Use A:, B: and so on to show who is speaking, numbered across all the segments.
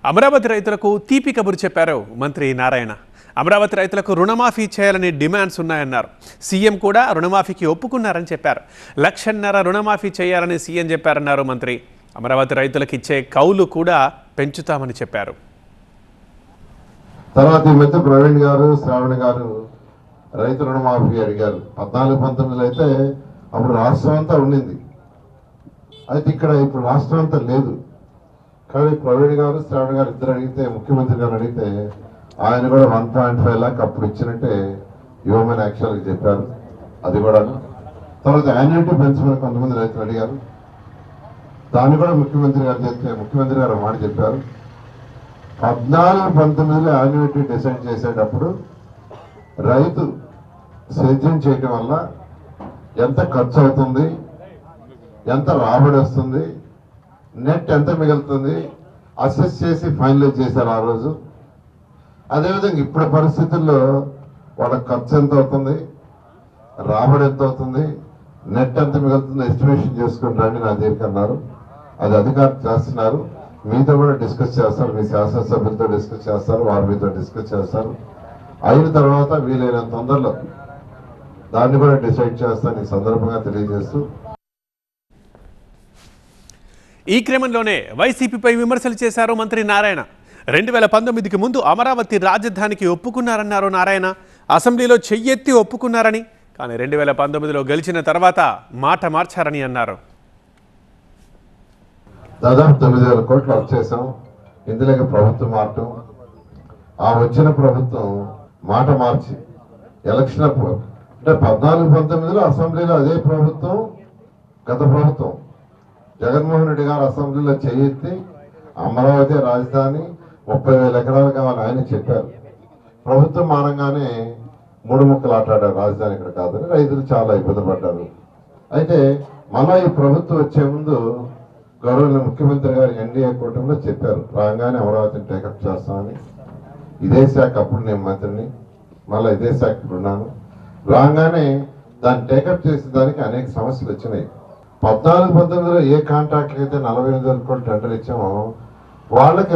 A: అమరావతి రైతులకు తీపి కబురు చెప్పారు మంత్రి నారాయణ. అమరావతి రైతులకు రుణమాఫీ చేయాలని డిమాండ్స్ ఉన్నాయన్నారు. సీఎం కూడా రుణమాఫీకి ఒప్పుకున్నారని చెప్పారు. 1,50,000 రుణమాఫీ చేయాలని సీఎం చెప్పారన్నారు మంత్రి. అమరావతి రైతులకు ఇచ్చే కౌలు కూడా పెంచుతామని చెప్పారు.
B: తర్వాత ఈ మధ్య ప్రవీణ్ గారు, శ్రావణ్ గారు రైతు రుణమాఫీ అడిగారు. 14-19 అయితే అప్పుడు రాష్ట్రం అంతా ఉండింది. అయితే ఇక్కడ ఇప్పుడు రాష్ట్రం అంతా లేదు. కానీ ప్రవీణ్ గారు, శ్రావణ్ గారు ఇద్దరు అడిగితే, ముఖ్యమంత్రి గారు అడిగితే ఆయన కూడా 1.5 లాక్ అప్పుడు ఇచ్చినట్టే ఇవ్వమని యాక్చువల్గా చెప్పారు. అది కూడా తర్వాత యాన్యుటీ పెంచమని కొంతమంది రైతులు అడిగారు. దాన్ని కూడా ముఖ్యమంత్రి గారు చెప్తే ముఖ్యమంత్రి గారు మాట చెప్పారు. 14-19లో యాన్యుటీ డిసైడ్ చేసేటప్పుడు రైతు సేద్యం చేయటం వల్ల ఎంత ఖర్చు అవుతుంది, ఎంత రాబడి వస్తుంది, నెట్ ఎంత మిగులుతుంది అసెస్ చేసి ఫైనలైజ్ చేశారు ఆ రోజు. అదేవిధంగా ఇప్పుడు పరిస్థితుల్లో వాళ్ళకి ఖర్చు ఎంత అవుతుంది, రాబడి ఎంత అవుతుంది, నెట్ ఎంత మిగులుతుంది ఎస్టిమేషన్ చేసుకుని రండి నా దగ్గరికి అన్నారు. అది అధికారులు చేస్తున్నారు. మీతో కూడా డిస్కస్ చేస్తారు, మీ శాసనసభ్యులతో డిస్కస్ చేస్తారు, వారి మీతో డిస్కస్ చేస్తారు. అయిన తర్వాత వీలైనంత తొందరలో దాన్ని కూడా డిసైడ్ చేస్తాను ఈ సందర్భంగా తెలియజేస్తూ.
A: ఈ క్రమంలోనే వైసీపీపై విమర్శలు చేశారు మంత్రి నారాయణ. 2019కి ముందు అమరావతి రాజధానికి ఒప్పుకున్నారన్నారు నారాయణ. అసెంబ్లీలో చెయ్యెత్తి ఒప్పుకున్నారని, కానీ 2019లో గెలిచిన తర్వాత మాట మార్చారని అన్నారు.
B: దాదాపు 9,000 కోట్లు వచ్చేసాం. ఇందులోకి ప్రభుత్వం మారటం, ఆ వచ్చిన ప్రభుత్వం మాట మార్చి ఎలక్షన్ అంటే 14-19లో అసెంబ్లీలో అదే ప్రభుత్వం, గత ప్రభుత్వం జగన్మోహన్ రెడ్డి గారు అసెంబ్లీలో చెయ్యెత్తి అమరావతి రాజధాని 30,000 ఎకరాలు కావాలని ఆయన చెప్పారు. ప్రభుత్వం మారంగానే 3 ముక్కలు ఆటాడారు, రాజధాని ఇక్కడ కాదని. రైతులు చాలా ఇబ్బంది పడ్డారు. అయితే మళ్ళా ఈ ప్రభుత్వం వచ్చే ముందు గౌరవ ముఖ్యమంత్రి గారు ఎన్డీఏ కూటమిలో చెప్పారు, రాగానే అమరావతిని టేకప్ చేస్తామని. ఇదే శాఖ అప్పుడు నేను మంత్రిని, మళ్ళీ ఇదే శాఖ ఉన్నాను. రాగానే దాన్ని టేకప్ చేసే దానికి అనేక సమస్యలు వచ్చినాయి. 14-19లో ఏ కాంట్రాక్ట్కి అయితే 48,000 కోట్లు టెండర్ ఇచ్చామో వాళ్ళకి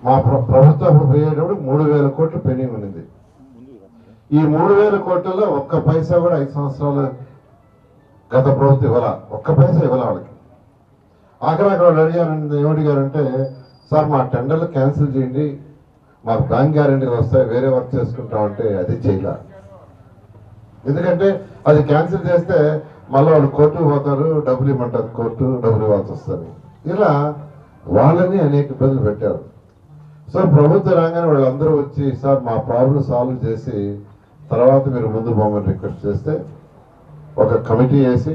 B: మా ప్రభుత్వం అప్పుడు పోయేటప్పుడు 3,000 కోట్లు పెండింగ్ ఉన్నింది. ఈ 3,000 కోట్లలో ఒక్క పైసా కూడా 5 సంవత్సరాలు గత ప్రభుత్వం ఇవ్వాల, ఒక్క పైసా ఇవ్వాల వాళ్ళకి. ఆఖరాక వాళ్ళు ఏమడిగారంటే, సార్ మా టెండర్లు క్యాన్సిల్ చేయండి, మాకు బ్యాంక్ గ్యారెంటీలు వస్తాయి, వేరే వర్క్ చేసుకుంటామంటే అది చేయలే. ఎందుకంటే అది క్యాన్సిల్ చేస్తే మళ్ళీ వాళ్ళు కోర్టుకు పోతారు, డబ్బులు ఇవ్వమంటారు, కోర్టు డబ్బులు ఇవ్వాల్సి వస్తుంది. ఇలా వాళ్ళని అనేక ఇబ్బందులు పెట్టారు. సో ప్రభుత్వం రాగానే వాళ్ళందరూ వచ్చి, సార్ మా ప్రాబ్లం సాల్వ్ చేసి తర్వాత మీరు ముందు పోమని రిక్వెస్ట్ చేస్తే ఒక కమిటీ వేసి,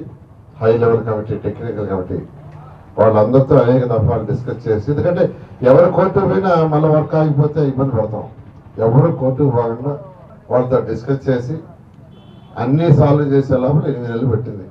B: high level committee, technical committee, వాళ్ళందరితో అనేక దఫాలు డిస్కస్ చేసి, ఎందుకంటే ఎవరు కోర్టు పోయినా మళ్ళీ వర్క్ ఆగిపోతే ఇబ్బంది పడతాం. ఎవరు కోర్టుకు పోకుండా వాళ్ళతో డిస్కస్ చేసి అన్నీ సాల్వ్ చేసే లోపల 8 నెలలు పెట్టింది.